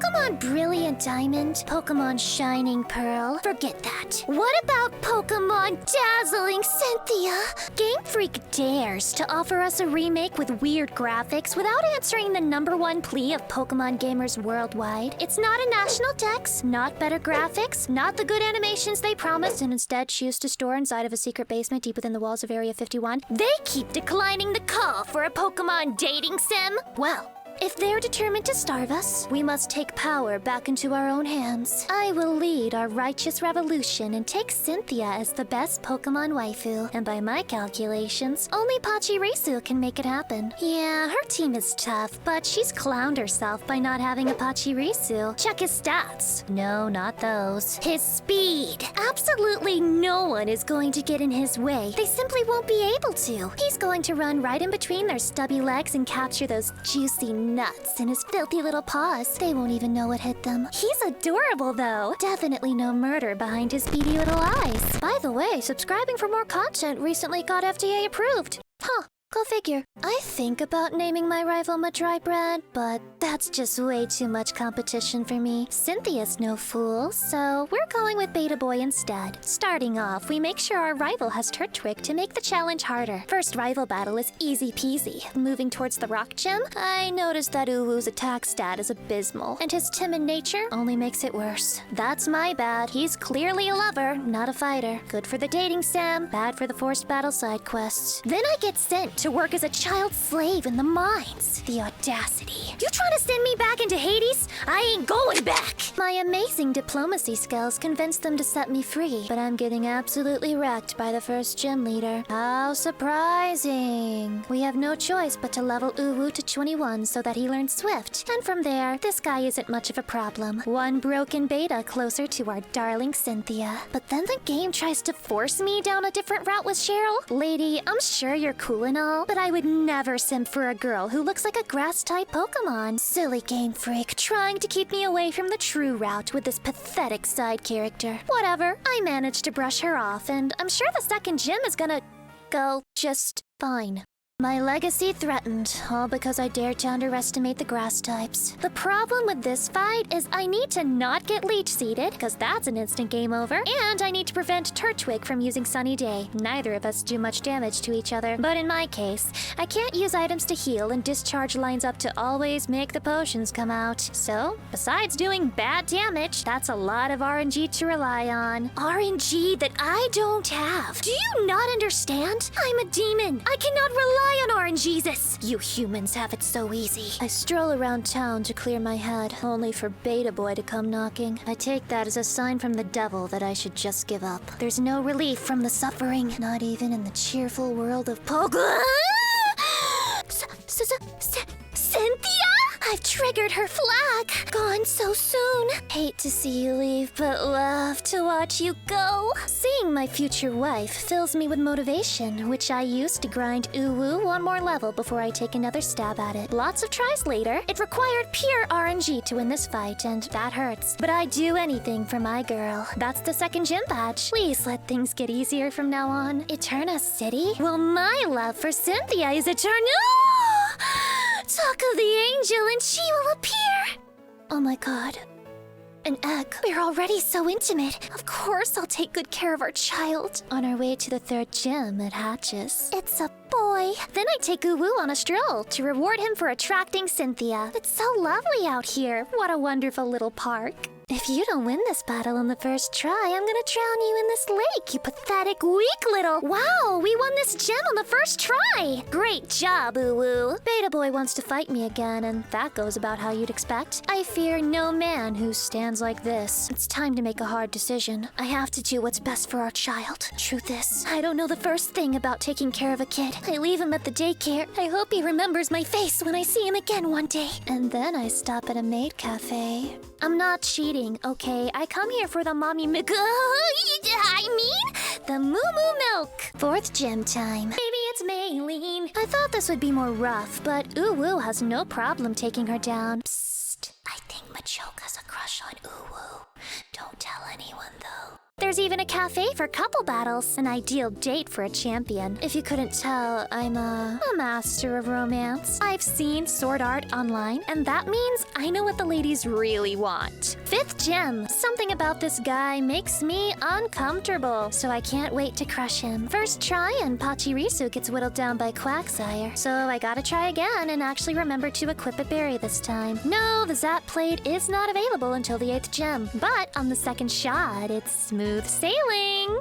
Pokemon Brilliant Diamond, Pokemon Shining Pearl, forget that. What about Pokemon Dazzling Cynthia? Game Freak dares to offer us a remake with weird graphics without answering the #1 plea of Pokemon gamers worldwide. It's not a national dex, not better graphics, not the good animations they promised, and instead choose to store inside of a secret basement deep within the walls of Area 51. They keep declining the call for a Pokemon dating sim. Well, if they're determined to starve us, we must take power back into our own hands. I will lead our righteous revolution and take Cynthia as the best Pokemon waifu. And by my calculations, only Pachirisu can make it happen. Yeah, her team is tough, but she's clowned herself by not having a Pachirisu. Check his stats. No, not those. His speed. Absolutely no one is going to get in his way. They simply won't be able to. He's going to run right in between their stubby legs and capture those juicy nuts in his filthy little paws. They won't even know what hit them. He's adorable, though. Definitely no murder behind his beady little eyes. By the way, subscribing for more content recently got FDA approved. Huh. Go figure. I think about naming my rival Madry Bread, but that's just way too much competition for me. Cynthia's no fool, so we're going with Beta Boy instead. Starting off, we make sure our rival has Turtwig to make the challenge harder. First rival battle is easy peasy. Moving towards the rock gym, I noticed that Uwu's attack stat is abysmal, and his timid nature only makes it worse. That's my bad. He's clearly a lover, not a fighter. Good for the dating sim, bad for the forced battle side quests. Then I get sent to work as a child slave in the mines. The audacity. You trying to send me back into Hades? I ain't going back! My amazing diplomacy skills convinced them to set me free, but I'm getting absolutely wrecked by the first gym leader. How surprising. We have no choice but to level Uwu to 21 so that he learns Swift. And from there, this guy isn't much of a problem. One broken beta closer to our darling Cynthia. But then the game tries to force me down a different route with Cheryl. Lady, I'm sure you're cool and all, but I would never simp for a girl who looks like a grass-type Pokemon. Silly Game Freak, trying to keep me away from the true route with this pathetic side character. Whatever, I managed to brush her off, and I'm sure the second gym is gonna go just fine. My legacy threatened, all because I dared to underestimate the grass types. The problem with this fight is I need to not get leech seeded, because that's an instant game over, and I need to prevent Turtwig from using Sunny Day. Neither of us do much damage to each other, but in my case, I can't use items to heal, and discharge lines up to always make the potions come out. So, besides doing bad damage, that's a lot of RNG to rely on. RNG that I don't have. Do you not understand? I'm a demon. I cannot rely on RNGesus. You humans have it so easy. I stroll around town to clear my head, only for Beta Boy to come knocking. I take that as a sign from the devil that I should just give up. There's no relief from the suffering, not even in the cheerful world of Pokemon. Cynthia? I've triggered her flag. Gone so soon. Hate to see you leave, but love to watch you go. Seeing my future wife fills me with motivation, which I use to grind Uwu one more level before I take another stab at it. Lots of tries later, it required pure RNG to win this fight, and that hurts. But I'd do anything for my girl. That's the second gym badge. Please let things get easier from now on. Eterna City? Well, my love for Cynthia is eternal. Talk of the angel and she will appear! Oh my god. An egg. We're already so intimate. Of course I'll take good care of our child. On our way to the third gym, it hatches. It's a boy. Then I take Uwu on a stroll to reward him for attracting Cynthia. It's so lovely out here. What a wonderful little park. If you don't win this battle on the first try, I'm gonna drown you in this lake, you pathetic, weak little... Wow, we won this gem on the first try! Great job, Uwu. Beta Boy wants to fight me again, and that goes about how you'd expect. I fear no man who stands like this. It's time to make a hard decision. I have to do what's best for our child. Truth is, I don't know the first thing about taking care of a kid. I leave him at the daycare. I hope he remembers my face when I see him again one day. And then I stop at a maid cafe. I'm not cheating, okay? I come here for the mommy the moo moo milk. Fourth gym time. Maybe it's Maylene. I thought this would be more rough, but Uwu has no problem taking her down. Psst. I think Choke has a crush on Uwu. Don't tell anyone, though. There's even a cafe for couple battles, an ideal date for a champion. If you couldn't tell, I'm a master of romance. I've seen sword art online, and that means I know what the ladies really want. 5th gem. Something about this guy makes me uncomfortable, so I can't wait to crush him. First try and Pachirisu gets whittled down by Quagsire, so I gotta try again and actually remember to equip a berry this time. No, the Zap plate is not available until the 8th gem, but on the 2nd shot, it's smooth sailing.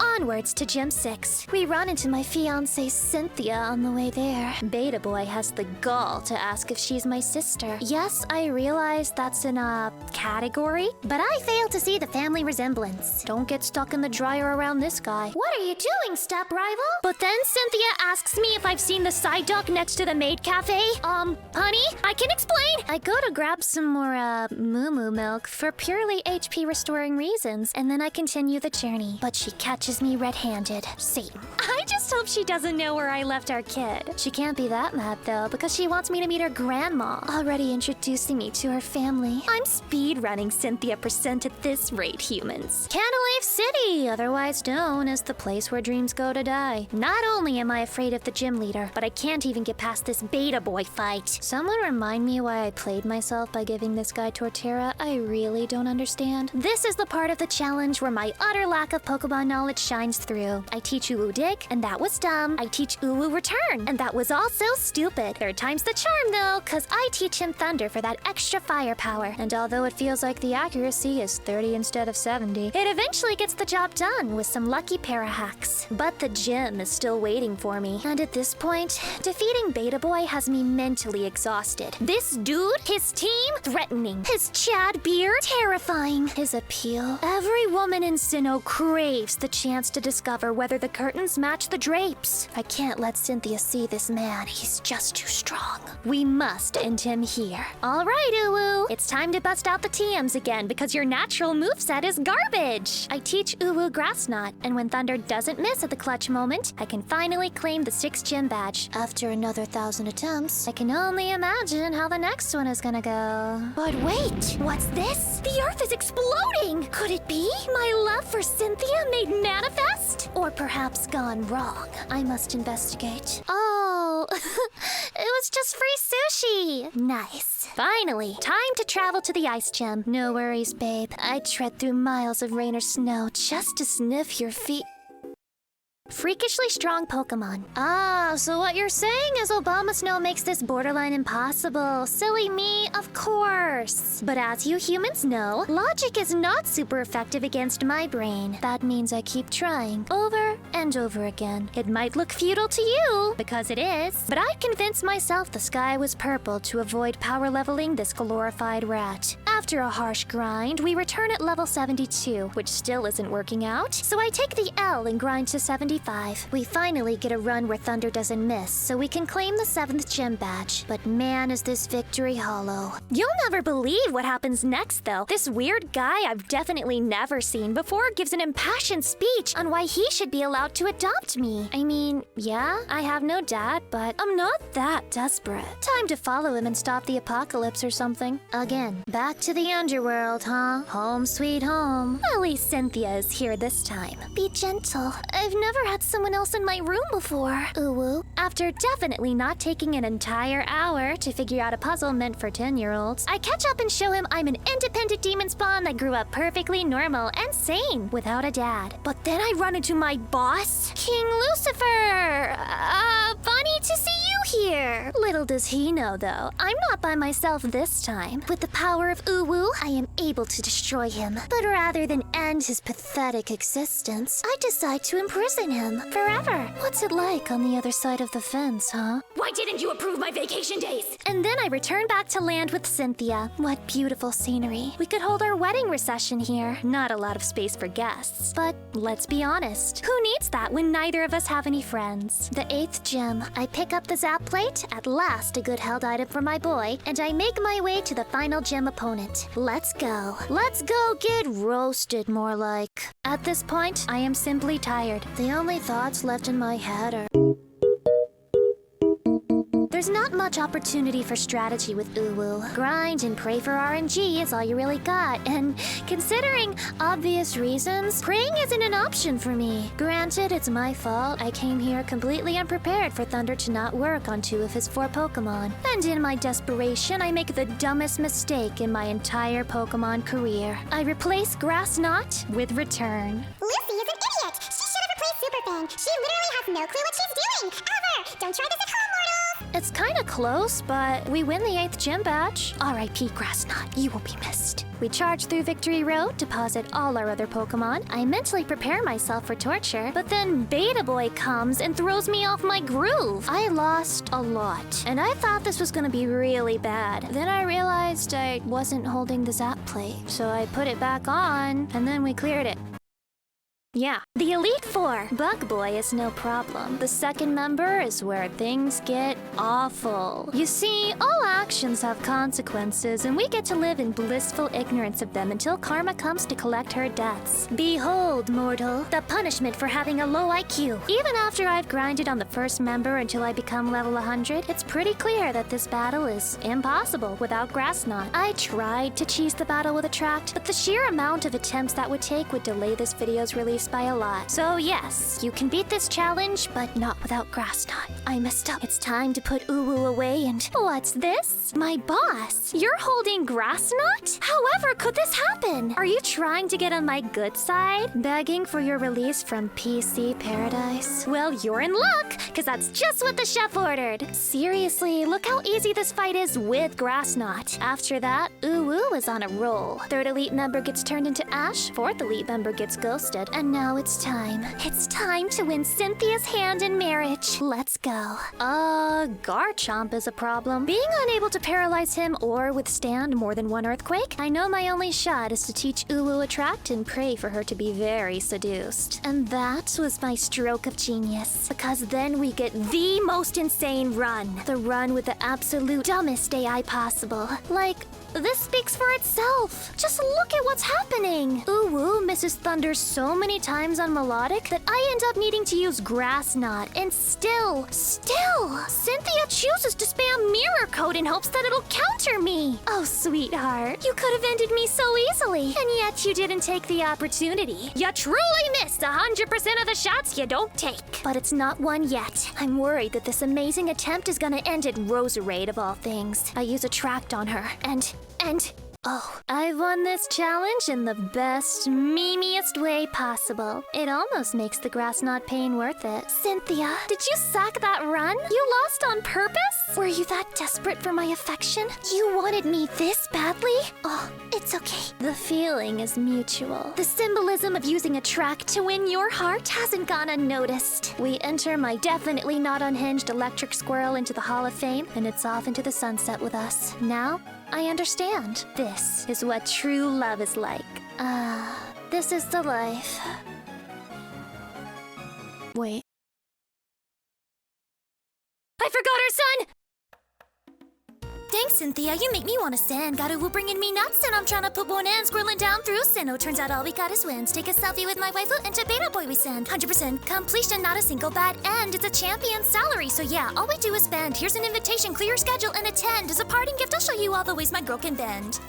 Onwards to Gem 6. We run into my fiancée Cynthia on the way there. Beta Boy has the gall to ask if she's my sister. Yes, I realize that's in a category, but I fail to see the family resemblance. Don't get stuck in the dryer around this guy. What are you doing, step rival? But then Cynthia asks me if I've seen the side dock next to the maid cafe. Honey, I can explain. I go to grab some more, moo-moo milk for purely HP restoring reasons, and then I continue the journey. But she catches me red-handed. Satan. I just hope she doesn't know where I left our kid. She can't be that mad, though, because she wants me to meet her grandma, already introducing me to her family. I'm speed-running Cynthia % at this rate, humans. Candlelight City, otherwise known as the place where dreams go to die. Not only am I afraid of the gym leader, but I can't even get past this Beta Boy fight. Someone remind me why I played myself by giving this guy Torterra. I really don't understand. This is the part of the challenge where my utter lack of Pokemon knowledge shines through. I teach Uwu Dig, and that was dumb. I teach Uwu Return, and that was also stupid. 3rd time's the charm, though, cause I teach him Thunder for that extra firepower. And although it feels like the accuracy is 30 instead of 70, it eventually gets the job done with some lucky para hacks. But the gym is still waiting for me, and at this point, defeating Beta Boy has me mentally exhausted. This dude, his team, threatening. His Chad beard, terrifying. His appeal. Every woman in Sinnoh craves the chance to discover whether the curtains match the drapes. I can't let Cynthia see this man. He's just too strong. We must end him here. All right, Uwu. It's time to bust out the TMs again because your natural moveset is garbage. I teach Uwu Grass Knot, and when Thunder doesn't miss at the clutch moment, I can finally claim the 6th gym badge. After another 1,000 attempts, I can only imagine how the next one is gonna go. But wait, what's this? The earth is exploding! Could it be my love for Cynthia made manifest? Or perhaps gone wrong? I must investigate. Oh, it was just free sushi. Nice. Finally, time to travel to the ice gem. No worries, babe. I tread through miles of rain or snow just to sniff your feet. Freakishly strong Pokemon. Ah, so what you're saying is Obama Snow makes this borderline impossible. Silly me, of course. But as you humans know, logic is not super effective against my brain. That means I keep trying, over and over again. It might look futile to you, because it is, but I convinced myself the sky was purple to avoid power leveling this glorified rat. After a harsh grind, we return at level 72, which still isn't working out, so I take the L and grind to 75. We finally get a run where Thunder doesn't miss, so we can claim the 7th gem badge. But man, is this victory hollow. You'll never believe what happens next, though. This weird guy I've definitely never seen before gives an impassioned speech on why he should be allowed to adopt me. I mean, yeah, I have no dad, but I'm not that desperate. Time to follow him and stop the apocalypse or something. Again, back to the underworld, huh? Home sweet home. At least Cynthia is here this time. Be gentle. I've never had someone else in my room before. Uwu. After definitely not taking an entire hour to figure out a puzzle meant for 10-year-olds, I catch up and show him I'm an independent demon spawn that grew up perfectly normal and sane without a dad. But then I run into my boss, King Lucifer. Funny to see you here. Little does he know, though, I'm not by myself this time. With the power of Uwu, I am able to destroy him. But rather than end his pathetic existence, I decide to imprison him forever. What's it like on the other side of the fence, huh? Why didn't you approve my vacation days? And then I return back to land with Cynthia. What beautiful scenery. We could hold our wedding recession here. Not a lot of space for guests. But let's be honest, who needs that when neither of us have any friends? The 8th gem. I pick up the Zap plate, at last a good held item for my boy, and I make my way to the final gem opponent. Let's go. Let's go get roasted, more like. At this point, I am simply tired. The only thoughts left in my head are... There's There's not much opportunity for strategy with Uwu. Grind and pray for RNG is all you really got, and considering obvious reasons, praying isn't an option for me. Granted, it's my fault. I came here completely unprepared for Thunder to not work on 2 of his 4 Pokemon. And in my desperation, I make the dumbest mistake in my entire Pokemon career. I replace Grass Knot with Return. Lucy is an idiot! She should have replaced Superfang. She literally has no clue what she's doing! Ever! Don't try this at home, mortals! It's kinda close, but we win the 8th gym badge. R.I.P. Grass Knot, you will be missed. We charge through Victory Road, deposit all our other Pokemon. I mentally prepare myself for torture, but then Beta Boy comes and throws me off my groove. I lost a lot, and I thought this was gonna be really bad. Then I realized I wasn't holding the Zap plate, so I put it back on, and then we cleared it. Yeah, the Elite Four. Bug Boy is no problem. The second member is where things get awful. You see, all actions have consequences, and we get to live in blissful ignorance of them until karma comes to collect her debts. Behold, mortal, the punishment for having a low IQ. Even after I've grinded on the first member until I become level 100, it's pretty clear that this battle is impossible without Grass Knot. I tried to cheese the battle with Attract, but the sheer amount of attempts that would take would delay this video's release by a lot. So yes, you can beat this challenge, but not without Grass Knot. I messed up. It's time to put Uwu away and... What's this? My boss? You're holding Grass Knot? However could this happen? Are you trying to get on my good side? Begging for your release from PC Paradise? Well, you're in luck, because that's just what the chef ordered. Seriously, look how easy this fight is with Grass Knot. After that, Uwu is on a roll. 3rd Elite member gets turned into Ash, 4th Elite member gets ghosted, and now it's time. It's time to win Cynthia's hand in marriage. Let's go. Garchomp is a problem. Being unable to paralyze him or withstand more than 1 earthquake, I know my only shot is to teach Uwu Attract and pray for her to be very seduced. And that was my stroke of genius, because then we get the most insane run. The run with the absolute dumbest AI possible. Like, this speaks for itself. Just look at what's happening. Uwu misses Thunder so many times on Melodic that I end up needing to use Grass Knot, and still, Cynthia chooses to spam Mirror Code in hopes that it'll counter me. Oh, sweetheart, you could have ended me so easily, and yet you didn't take the opportunity. You truly missed 100% of the shots you don't take. But it's not one yet. I'm worried that this amazing attempt is gonna end in Roserade of all things. I use Attract on her, and... Oh, I've won this challenge in the best, memeiest way possible. It almost makes the Grass Knot pain worth it. Cynthia, did you sack that run? You lost on purpose? Were you that desperate for my affection? You wanted me this badly? Oh, it's okay. The feeling is mutual. The symbolism of using Attract to win your heart hasn't gone unnoticed. We enter my definitely not unhinged electric squirrel into the Hall of Fame, and it's off into the sunset with us. Now, I understand. This is what true love is like. This is the life. Wait. I forgot our son! Thanks, Cynthia. You make me want to sin. Got Uwu bringing me nuts, and I'm trying to put one in, squirreling down through Sinnoh. Turns out all we got is wins. Take a selfie with my waifu, and to Beta Boy we send. 100% completion, not a single bad end. It's a champion salary, so yeah, all we do is spend. Here's an invitation, clear your schedule, and attend. As a parting gift, I'll show you all the ways my girl can bend.